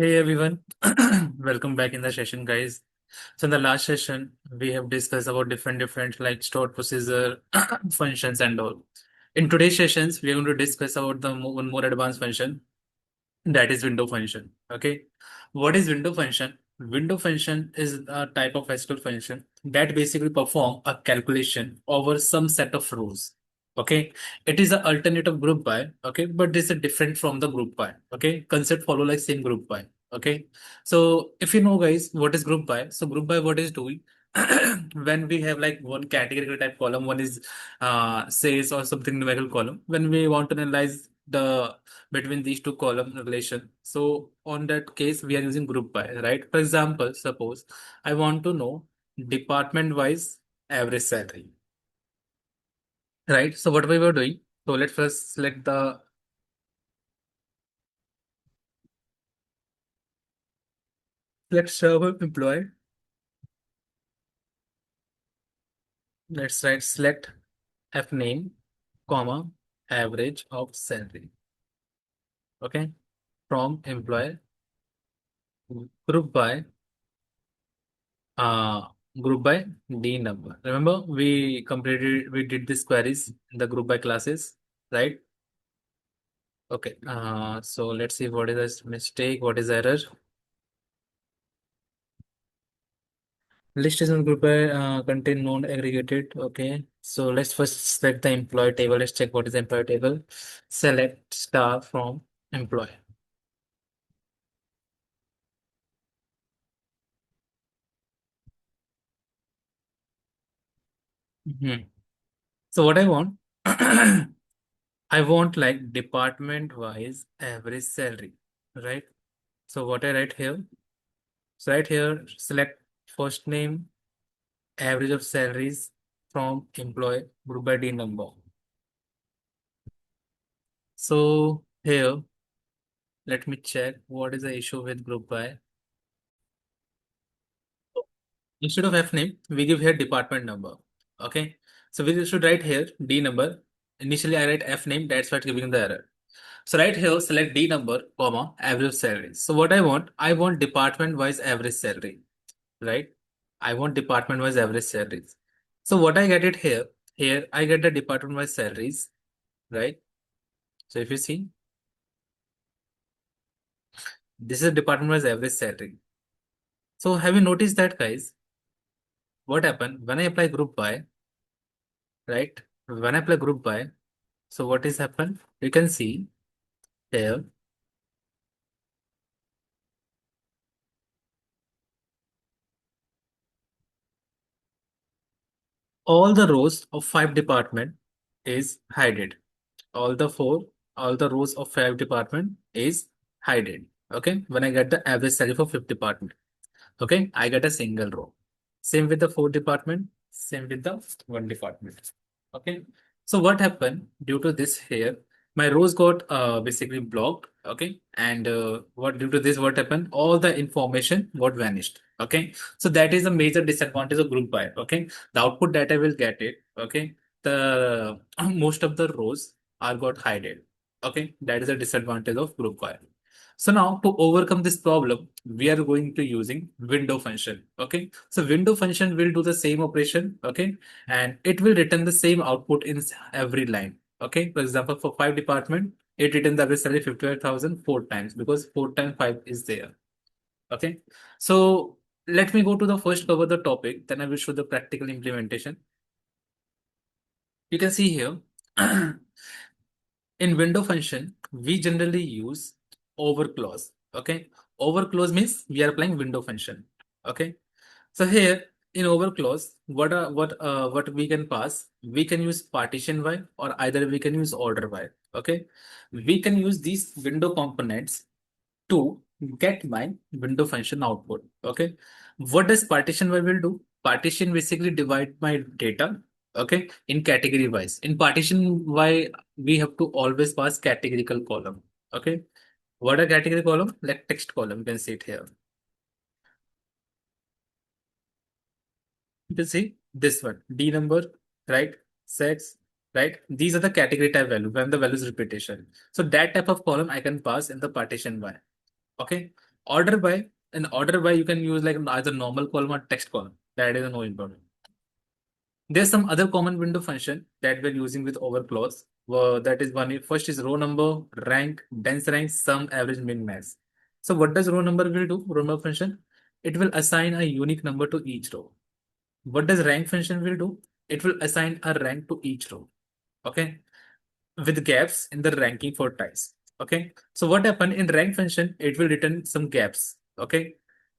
Hey everyone, welcome back in the session, guys. So in the last session, we have discussed about different like stored procedure functions and all. In today's sessions, we are going to discuss about the one more advanced function, that is window function. Okay, what is window function? Window function is a type of SQL function that basically perform a calculation over some set of rows. Okay, it is an alternative group by. Okay, but this is different from the group by. Okay, concept follow like same group by. Okay, so if you know guys what is group by, so group by what is doing when we have like one category type column, one is sales or something numerical column. When we want to analyze the between these two column relation. So on that case, we are using group by, right? For example, suppose I want to know department wise average salary, right? So what we were doing, so let's first select the, let's serve employee. Let's write select F name, comma, average of salary. Okay. From employer, group by uh group by D number. Remember, we did these queries in the group by classes, right? Okay. So let's see what is this mistake, what is error. List is on group by contain non-aggregated. Okay. So let's first select the employee table. Let's check what is the employee table. Select star from employee. Mhm. So what I want, I want like department wise average salary, right? So what I write here, so right here, select first name, average of salaries from employee group by D number. So here, let me check what is the issue with group by. Instead of F name, we give here department number. Okay. So we should write here D number. Initially, I write F name, that's what's giving the error. So right here, select D number, comma, average salary. So what I want department wise average salary, right? I want department wise average salaries. So what I get it here I get the department wise salaries, right? So if you see, this is department wise average salary. So have you noticed that, guys? What happened when I apply group by, right? When I apply group by, so what is happened? You can see here all the rows of five department is hidden. All the four, all the rows of five department is hidden. Okay, when I get the average salary for fifth department, okay, I get a single row. Same with the fourth department, same with the one department. Okay, so what happened due to this here? My rows got basically blocked. Okay, and what due to this, what happened? All the information got vanished. Okay, so that is a major disadvantage of group by. Okay, the output that I will get it. Okay, the most of the rows are got hidden. Okay, that is a disadvantage of group by. So now to overcome this problem, we are going to using window function. Okay. So window function will do the same operation. Okay. And it will return the same output in every line. Okay. For example, for five department, it returns the average salary 55,000 four times because four times five is there. Okay. So let me go to the first cover the topic. Then I will show the practical implementation. You can see here in window function, we generally use over clause. Okay. Over clause means we are applying window function. Okay. So here in over clause, what we can pass, we can use partition by or either we can use order by. Okay. We can use these window components to get my window function output. Okay. What does partition by will do? Partition basically divide my data, okay, in category wise. In partition by, we have to always pass categorical column. Okay. What a category column? Like text column. You can see it here. You can see this one, D number, right? Sets, right? These are the category type value when the value is repetition. So that type of column I can pass in the partition by. Okay. Order by, in order by you can use like either normal column or text column. That is no important. There's some other common window function that we're using with overclose. That is one. First is row number, rank, dense rank, sum, average, min, max. So what does row number will do? Row number function, it will assign a unique number to each row. What does rank function will do? It will assign a rank to each row. Okay, with gaps in the ranking for ties. Okay, so what happened in rank function? It will return some gaps. Okay,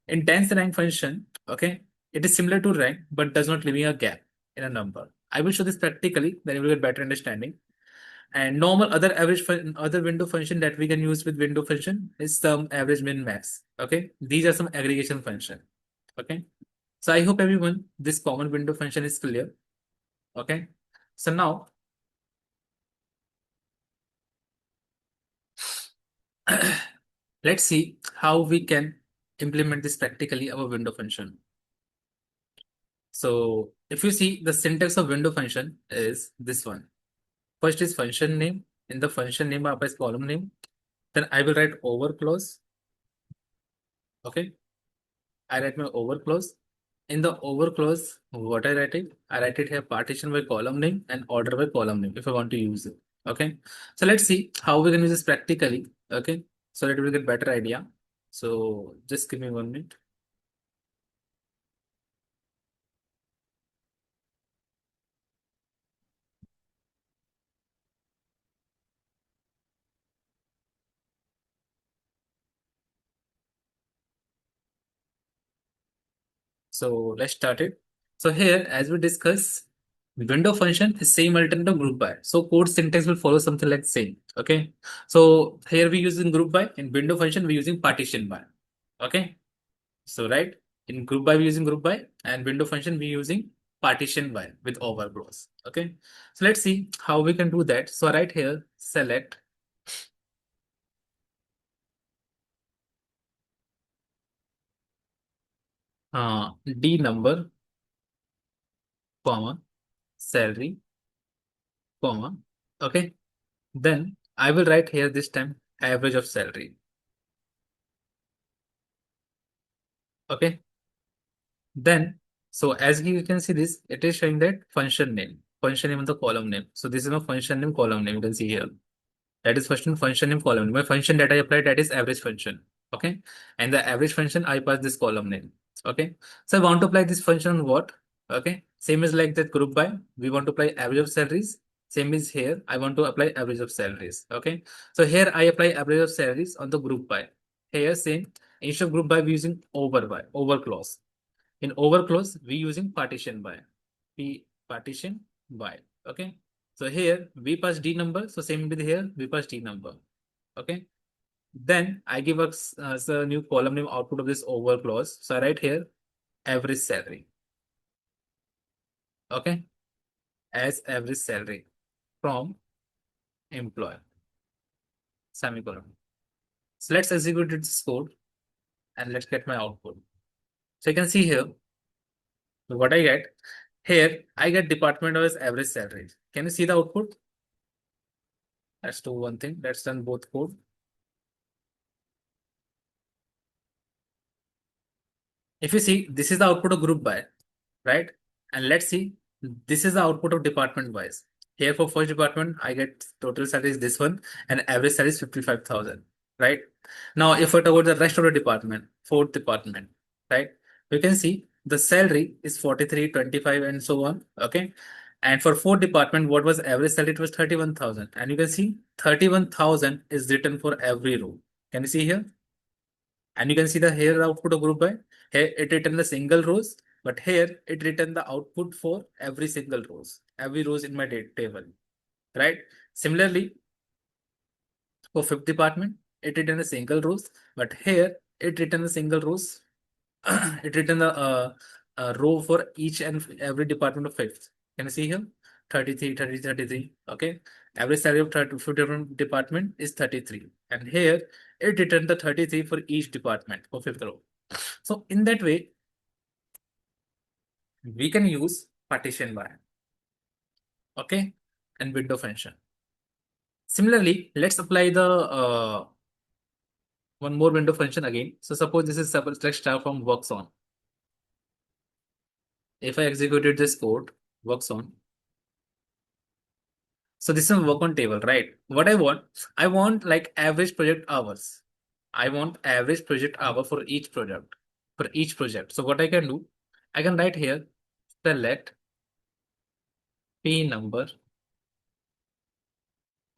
in dense rank function, okay, it is similar to rank but does not leaving a gap in a number. I will show this practically, then you will get better understanding. And normal other other window function that we can use with window function is sum, average, min, max. Okay, these are some aggregation function. Okay, so I hope everyone this common window function is clear. Okay, so now let's see how we can implement this practically our window function. So if you see the syntax of window function is this one. First is function name. In the function name, I pass column name. Then I will write over clause. Okay. I write my over clause. In the over clause, what I write it? I write it here partition by column name and order by column name if I want to use it. Okay. So let's see how we can use this practically. Okay. So that we get better idea. So just give me 1 minute. So let's start it. So here, as we discuss, window function is same alternative group by. So code syntax will follow something like same. Okay. So here we using group by. In window function, we're using partition by. Okay. So right, in group by we're using group by, and window function we're using partition by with overflows. Okay. So let's see how we can do that. So right here, select D number, comma, salary, comma. Okay. Then I will write here this time average of salary. Okay. Then, so as you can see this, it is showing that function name and the column name. So this is my function name, column name. You can see here. That is first function name, column name. My function that I applied, that is average function. Okay. And the average function, I pass this column name. Okay. So I want to apply this function on what? Okay. Same as like that group by, we want to apply average of salaries. Same is here. I want to apply average of salaries. Okay. So here I apply average of salaries on the group by. Here same. Instead of group by, we using over clause. In over clause, we using partition by. Partition by. Okay. So here we pass D number. So same with here, we pass D number. Okay. Then I give us the new column name output of this over clause. So I write here average salary. Okay. As average salary from employer. Semicolon. So let's execute this code and let's get my output. So you can see here what I get. Here I get department as average salary. Can you see the output? Let's do one thing. Let's run both code. If you see, this is the output of group by, right? And let's see, this is the output of department wise. Here for first department, I get total salary is this one and average salary is 55,000, right? Now, if I talk about the rest of the department, fourth department, right? You can see the salary is 43, 25, and so on. Okay. And for fourth department, what was average salary? It was 31,000. And you can see 31,000 is written for every row. Can you see here? And you can see the here output of group by. Here it written the single rows, but here it written the output for every single rows, every rows in my table, right? Similarly, for fifth department, it written the single rows, but here it written the single rows. It written the row for each and every department of fifth. Can you see here? 33, 30, 33. Okay. Average salary of 30, fifth different department is 33. And here it returned the 33 for each department for fifth row. So in that way, we can use partition by, okay, and window function. Similarly, let's apply the one more window function again. So suppose this is select star from works on. If I executed this code, works on. So this is a work on table, right? What I want like average project hours. I want average project hour for each project, So what I can do, I can write here, select P number,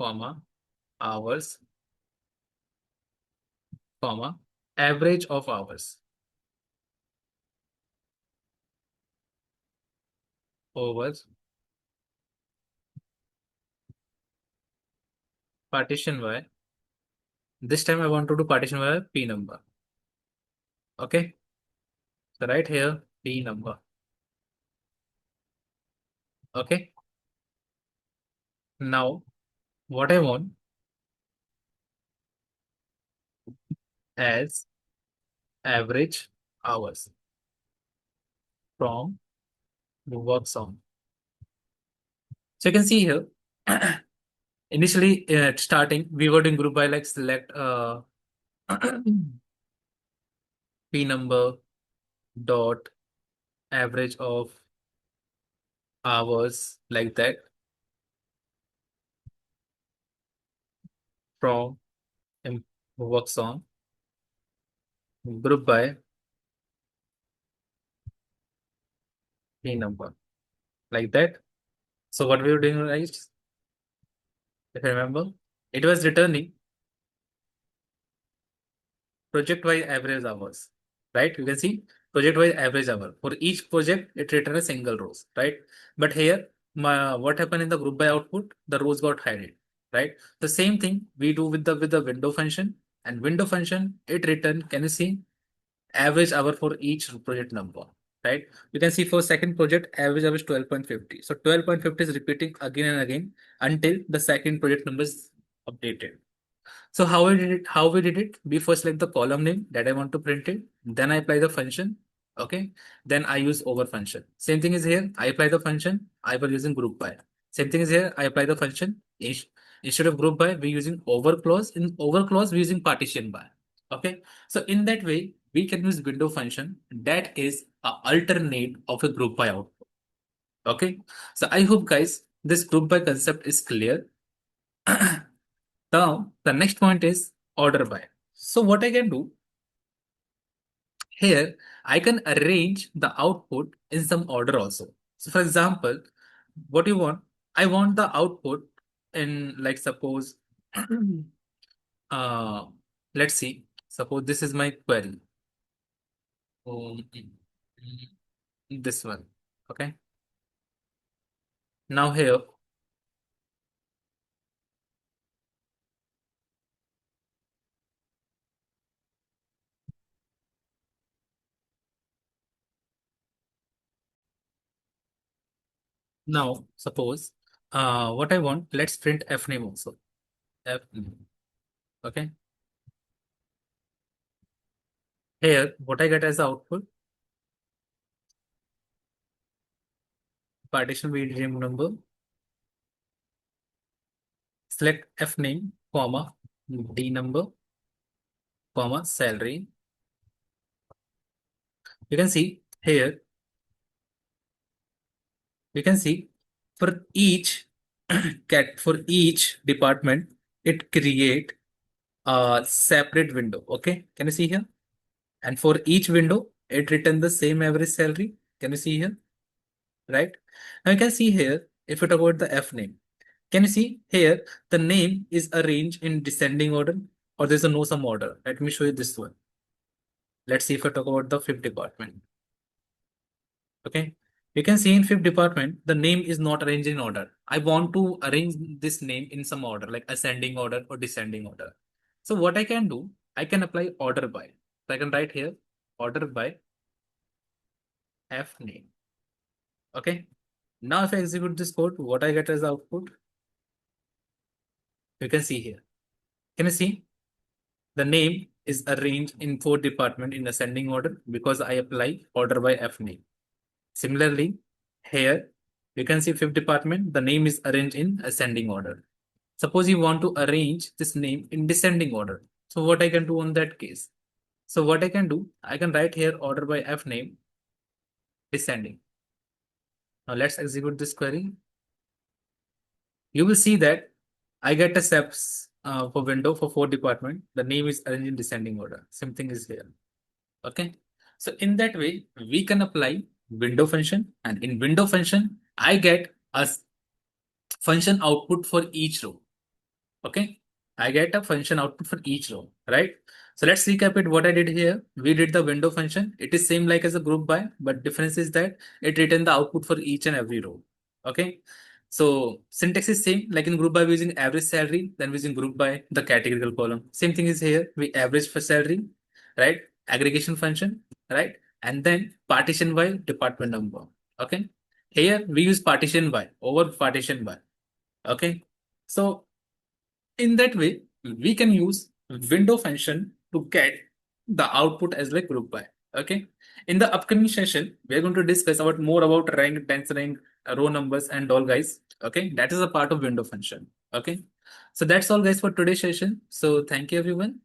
comma, hours, comma, average of hours over partition by. This time I want to do partition by P number. Okay. So right here, P number. Okay. Now what I want as average hours from the work on. So you can see here, initially at starting, we were doing group by like select P number dot average of hours like that from works on group by P number like that. So what we were doing, right? If I remember, it was returning project wise average hours, right? You can see project wise average hour. For each project, it returns a single rows, right? But here, what happened in the group by output, the rows got hidden, right? The same thing we do with the window function, and window function, it return, can you see, average hour for each project number, right? You can see for second project, average hour is 12.50. So 12.50 is repeating again and again until the second project number is updated. So how we did it? How we did it? We first select the column name that I want to print it. Then I apply the function. Okay. Then I use over function. Same thing is here. I apply the function. I was using group by. Same thing is here. I apply the function. Instead of group by, we're using over clause. In over clause, we're using partition by. Okay. So in that way, we can use window function that is a alternate of a group by output. Okay. So I hope guys, this group by concept is clear. Now, the next point is order by. So what I can do here, I can arrange the output in some order also. So for example, what you want? I want the output in like suppose, uh, let's see, suppose this is my query. Um, this one. Okay. Now here, now suppose, what I want, let's print F name also. F name. Okay. Here, what I get as the output, partition by number, select F name, comma, D number, comma, salary. You can see here, you can see for each for each department, it create a separate window. Okay. Can you see here? And for each window, it return the same average salary. Can you see here? Right. Now you can see here, if you talk about the F name, can you see here, the name is arranged in descending order or there's a no sum order. Let me show you this one. Let's see if I talk about the fifth department. Okay. You can see in fifth department, the name is not arranged in order. I want to arrange this name in some order, like ascending order or descending order. So what I can do, I can apply order by. So I can write here order by F name. Okay. Now if I execute this code, what I get as the output, you can see here. Can you see? The name is arranged in fourth department in ascending order because I apply order by F name. Similarly, here you can see fifth department, the name is arranged in ascending order. Suppose you want to arrange this name in descending order. So what I can do on that case? So what I can do, I can write here order by F name descending. Now let's execute this query. You will see that I get a steps for window for 4 department. The name is arranged in descending order. Same thing is here. Okay. So in that way, we can apply window function, and in window function, I get a function output for each row. Okay. I get a function output for each row, right? So let's recap it what I did here. We did the window function. It is same like as a group by, but difference is that it return the output for each and every row. Okay. So syntax is same, like in group by we're using average salary, then we're using group by the categorical column. Same thing is here. We average for salary, right? Aggregation function, right? And then partition by department number. Okay. Here we use partition by over partition by. Okay. So in that way, we can use window function to get the output as like group by. Okay. In the upcoming session, we're going to discuss about more about rank, dense rank, row numbers, and all guys. Okay. That is a part of window function. Okay. So that's all guys for today's session. So thank you everyone.